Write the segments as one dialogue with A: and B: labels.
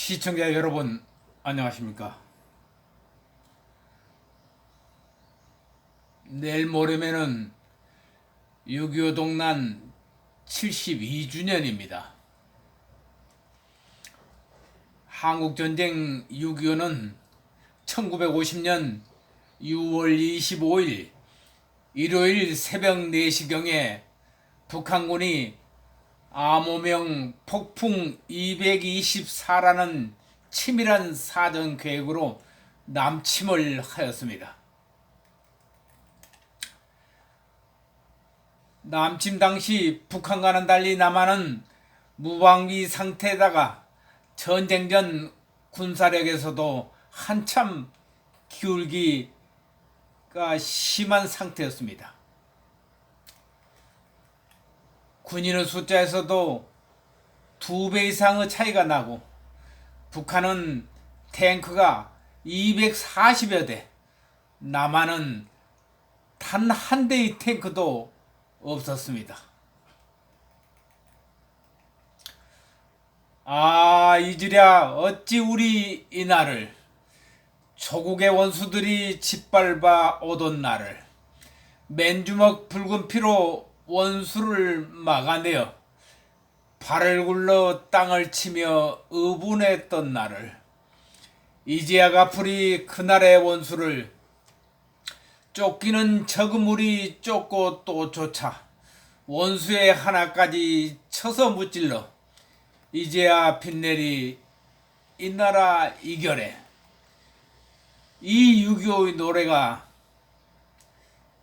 A: 시청자 여러분, 안녕하십니까? 내일 모레면은 6.25 동란 72주년입니다. 한국전쟁 6.25는 1950년 6월 25일 일요일 새벽 4시경에 북한군이 암호명 폭풍 224라는 치밀한 사전 계획으로 남침을 하였습니다. 남침 당시 북한과는 달리 남한은 무방비 상태에다가 전쟁 전 군사력에서도 한참 기울기가 심한 상태였습니다. 군인의 숫자에서도 2배 이상의 차이가 나고 북한은 탱크가 240여 대, 남한은 단 한 대의 탱크도 없었습니다. 이즈랴 어찌 우리 이날을 조국의 원수들이 짓밟아 오던 날을 맨주먹 붉은 피로 원수를 막아내어 발을 굴러 땅을 치며 의분했던 날을 이제야 가풀이 그날의 원수를 쫓기는 적은물이 쫓고 또 쫓아 원수의 하나까지 쳐서 무찔러 이제야 빛내리 이 나라 이겨내. 이 6.25의 노래가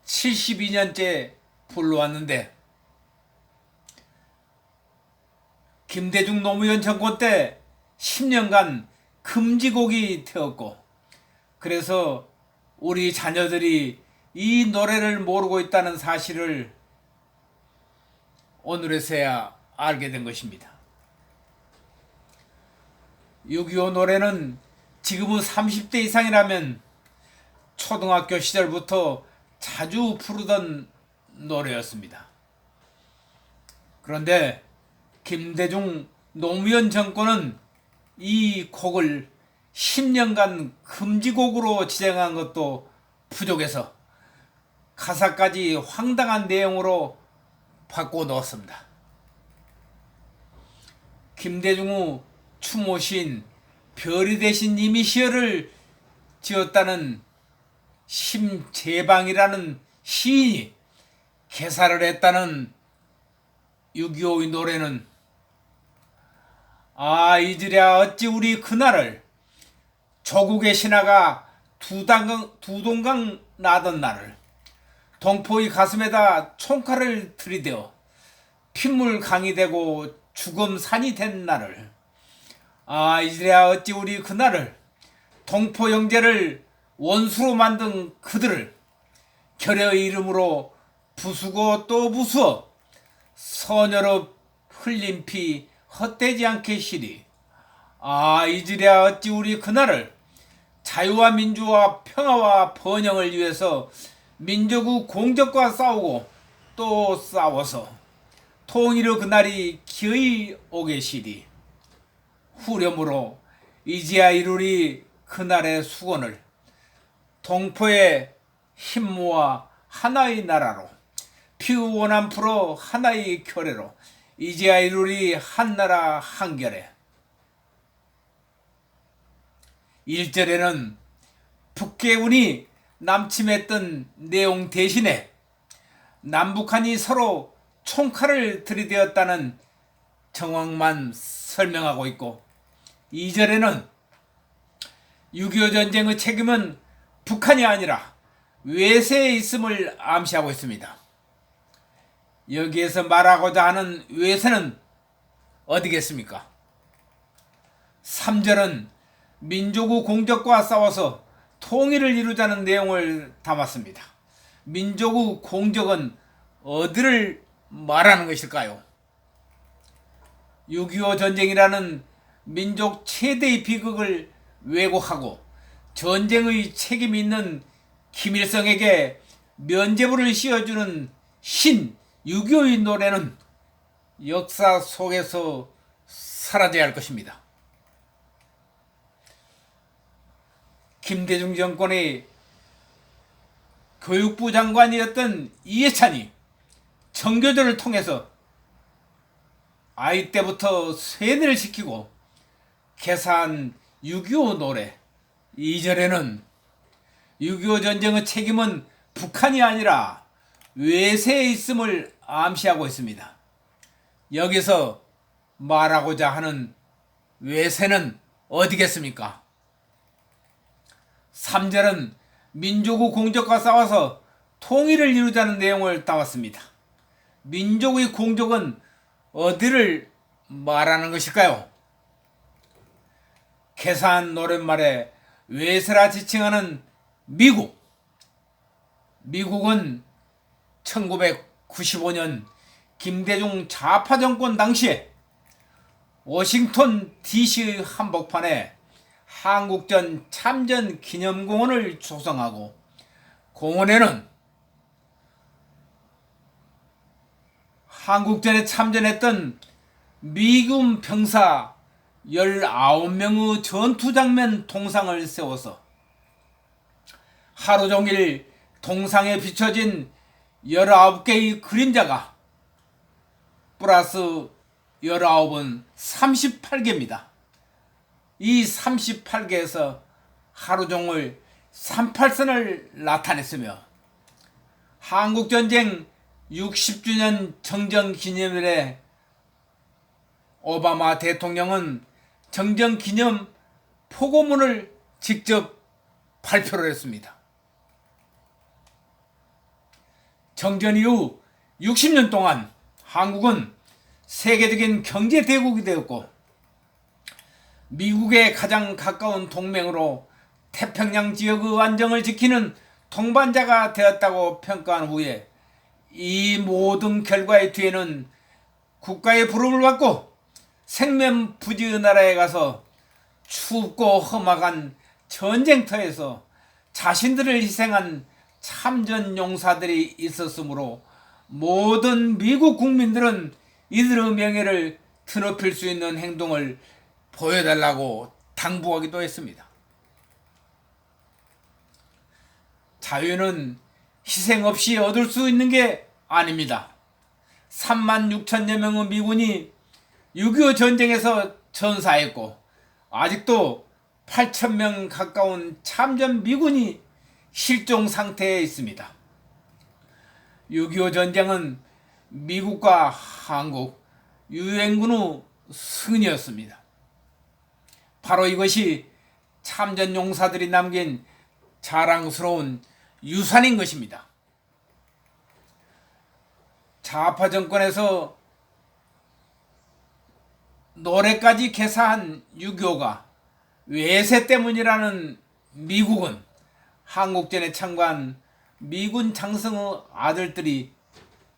A: 72년째 불러왔는데 김대중 노무현 정권 때 10년간 금지곡이 되었고, 그래서 우리 자녀들이 이 노래를 모르고 있다는 사실을 오늘에서야 알게 된 것입니다. 6.25 노래는 지금은 30대 이상이라면 초등학교 시절부터 자주 부르던 노래였습니다. 그런데 김대중 노무현 정권은 이 곡을 10년간 금지곡으로 지정한 것도 부족해서 가사까지 황당한 내용으로 바꿔놓았습니다. 김대중의 추모시인 별이 되신 이미시어를 지었다는 심재방이라는 시인이 개사를 했다는 6.25의 노래는 이즈랴 어찌 우리 그날을 조국의 신하가 두 동강 나던 날을 동포의 가슴에다 총칼을 들이대어 핏물강이 되고 죽음산이 된 날을 이즈랴 어찌 우리 그날을 동포 형제를 원수로 만든 그들을 결여의 이름으로 부수고 또 부수어 선여로 흘린 피 헛되지 않게 시리. 이즈랴 어찌 우리 그날을 자유와 민주와 평화와 번영을 위해서 민족의 공적과 싸우고 또 싸워서 통일의 그날이 기어이 오게 시리. 후렴으로 이제야 이루리 그날의 수건을 동포의 힘 모아 하나의 나라로 피우원한 풀어 하나의 결례로 이제야 이루리 한나라 한결에. 1절에는 북괴운이 남침했던 내용 대신에 남북한이 서로 총칼을 들이대었다는 정황만 설명하고 있고, 2절에는 6.25 전쟁의 책임은 북한이 아니라 외세에 있음을 암시하고 있습니다. 여기에서 말하고자 하는 외세는 어디겠습니까? 3절은 민족의 공적과 싸워서 통일을 이루자는 내용을 담았습니다. 민족의 공적은 어디를 말하는 것일까요? 6.25 전쟁이라는 민족 최대의 비극을 왜곡하고 전쟁의 책임이 있는 김일성에게 면죄부를 씌워주는 신 6.25의 노래는 역사 속에서 사라져야 할 것입니다. 김대중 정권의 교육부 장관이었던 이해찬이 정교조를 통해서 아이 때부터 세뇌를 시키고 개사한 6.25 노래 2절에는 6.25 전쟁의 책임은 북한이 아니라 외세에 있음을 암시하고 있습니다. 여기서 말하고자 하는 외세는 어디겠습니까? 3절은 민족의 공적과 싸워서 통일을 이루자는 내용을 담았습니다. 민족의 공적은 어디를 말하는 것일까요? 개사한 노랫말에 외세라 지칭하는 미국은 1995년 김대중 좌파 정권 당시에 워싱턴 DC 한복판에 한국전 참전 기념공원을 조성하고 공원에는 한국전에 참전했던 미군 병사 19명의 전투장면 동상을 세워서 하루 종일 동상에 비춰진 19개의 그림자가 플러스 19은 38개입니다. 이 38개에서 하루 종일 38선을 나타냈으며 한국전쟁 60주년 정전기념일에 오바마 대통령은 정전기념 포고문을 직접 발표를 했습니다. 정전 이후 60년 동안 한국은 세계적인 경제대국이 되었고 미국의 가장 가까운 동맹으로 태평양 지역의 안정을 지키는 동반자가 되었다고 평가한 후에 이 모든 결과의 뒤에는 국가의 부름을 받고 생면부지의 나라에 가서 춥고 험악한 전쟁터에서 자신들을 희생한 참전용사들이 있었으므로 모든 미국 국민들은 이들의 명예를 드높일 수 있는 행동을 보여달라고 당부하기도 했습니다. 자유는 희생 없이 얻을 수 있는 게 아닙니다. 36,000여 명의 미군이 6.25 전쟁에서 전사했고 아직도 8,000명 가까운 참전 미군이 실종 상태에 있습니다. 6.25 전쟁은 미국과 한국, 유엔군의 승리였습니다. 바로 이것이 참전 용사들이 남긴 자랑스러운 유산인 것입니다. 좌파 정권에서 노래까지 개사한 6.25가 외세 때문이라는 미국은 한국전에 참가한 미군 장성의 아들들이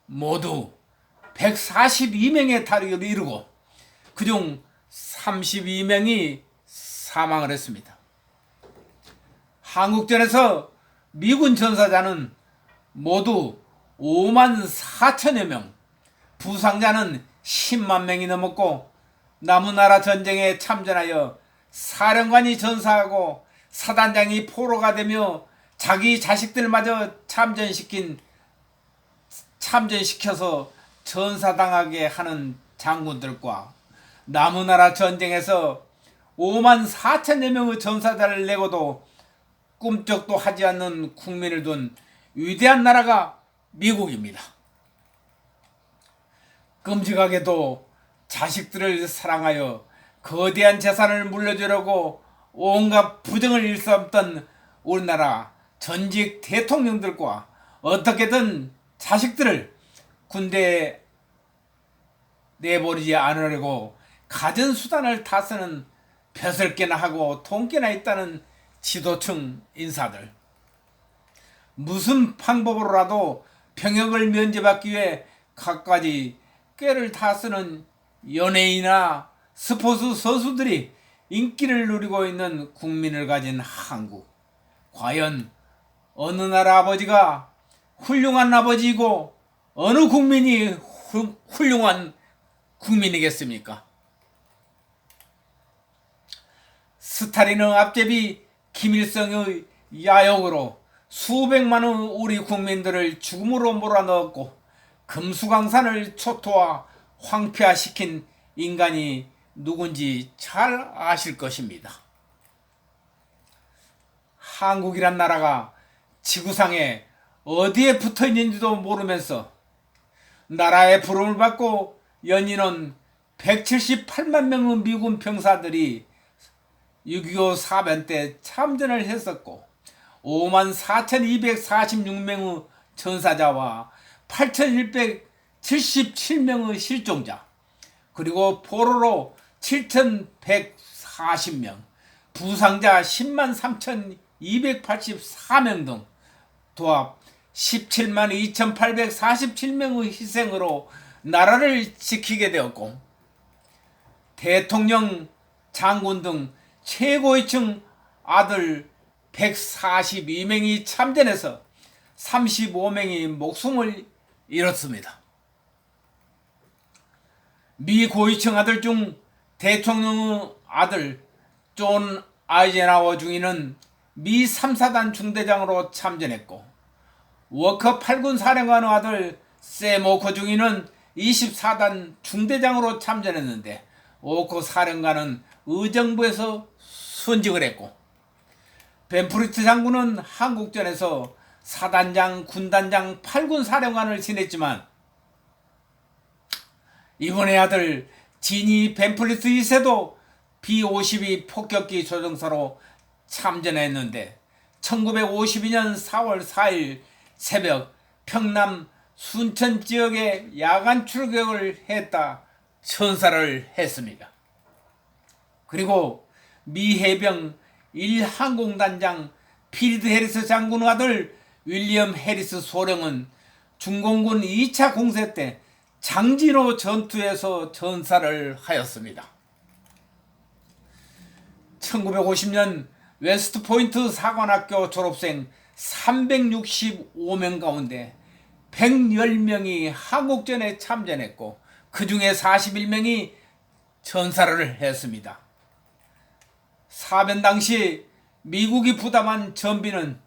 A: 모두 142명에 이르고 그중 32명이 사망을 했습니다. 한국전에서 미군 전사자는 모두 5만 4천여 명, 부상자는 10만 명이 넘었고 남은 나라 전쟁에 참전하여 사령관이 전사하고 사단장이 포로가 되며 자기 자식들마저 참전시켜서 전사당하게 하는 장군들과 남은 나라 전쟁에서 5만 4천여 명의 전사자를 내고도 꿈쩍도 하지 않는 국민을 둔 위대한 나라가 미국입니다. 끔찍하게도 자식들을 사랑하여 거대한 재산을 물려주려고 온갖 부정을 일삼던 우리나라 전직 대통령들과 어떻게든 자식들을 군대에 내버리지 않으려고 갖은 수단을 다 쓰는 벼슬개나 하고 돈개나 있다는 지도층 인사들. 무슨 방법으로라도 병역을 면제받기 위해 갖가지 꾀를 다 쓰는 연예인이나 스포츠 선수들이 인기를 누리고 있는 국민을 가진 한국. 과연 어느 나라 아버지가 훌륭한 아버지이고 어느 국민이 훌륭한 국민이겠습니까? 스탈린의 앞제비 김일성의 야욕으로 수백만의 우리 국민들을 죽음으로 몰아넣었고 금수강산을 초토화 황폐화시킨 인간이 누군지 잘 아실 것입니다. 한국이란 나라가 지구상에 어디에 붙어 있는지도 모르면서 나라의 부름을 받고 연인원 178만 명의 미군 병사들이 6.25 사변 때 참전을 했었고 54,246명의 전사자와 8,177명의 실종자, 그리고 포로로 7,140명, 부상자 10만 3,284명 등 도합 17만 2,847명의 희생으로 나라를 지키게 되었고 대통령, 장군 등 최고위층 아들 142명이 참전해서 35명이 목숨을 잃었습니다. 미 고위층 아들 중 대통령의 아들 존 아이젠하워 중위는 미 3사단 중대장으로 참전했고 워커 8군 사령관의 아들 샘 오커 중위는 24단 중대장으로 참전했는데 오커 사령관은 의정부에서 순직을 했고 벤프리트 장군은 한국전에서 사단장, 군단장, 8군 사령관을 지냈지만 이번의 아들 지니 벤프리트 2세도 B-52 폭격기 조종사로 참전했는데 1952년 4월 4일 새벽 평남 순천 지역에 야간 출격을 했다 천사를 했습니다. 그리고 미 해병 1항공단장 피리드 해리스 장군의 아들 윌리엄 해리스 소령은 중공군 2차 공세 때 장진호 전투에서 전사를 하였습니다. 1950년 웨스트포인트 사관학교 졸업생 365명 가운데 110명이 한국전에 참전했고 그 중에 41명이 전사를 했습니다. 사변 당시 미국이 부담한 전비는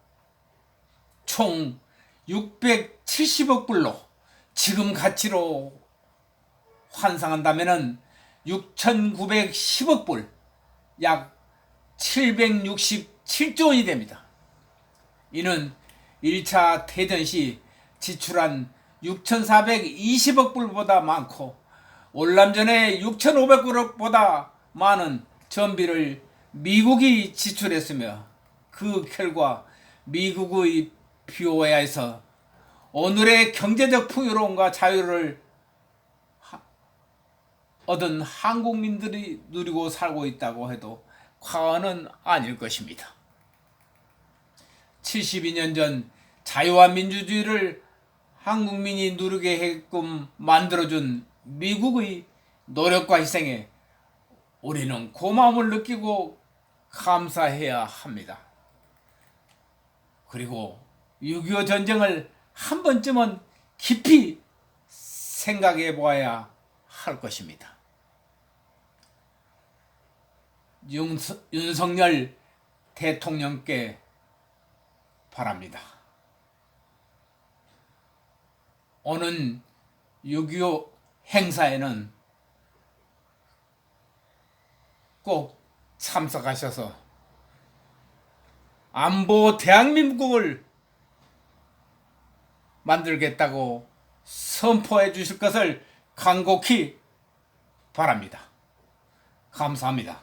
A: 총 670억 불로 지금 가치로 환산한다면 6,910억 불, 약 767조 원이 됩니다. 이는 1차 대전 시 지출한 6,420억 불보다 많고 월남전에 6,500억보다 많은 전비를 미국이 지출했으며 그 결과 미국의 비호야에서 오늘의 경제적 풍요로움과 자유를 얻은 한국민들이 누리고 살고 있다고 해도 과언은 아닐 것입니다. 72년 전 자유와 민주주의를 한국민이 누리게 했끔 만들어준 미국의 노력과 희생에 우리는 고마움을 느끼고 감사해야 합니다. 그리고 6.25 전쟁을 한 번쯤은 깊이 생각해 보아야 할 것입니다. 윤석열 대통령께 바랍니다. 오는 6.25 행사에는 꼭 참석하셔서 안보 대한민국을 만들겠다고 선포해 주실 것을 간곡히 바랍니다. 감사합니다.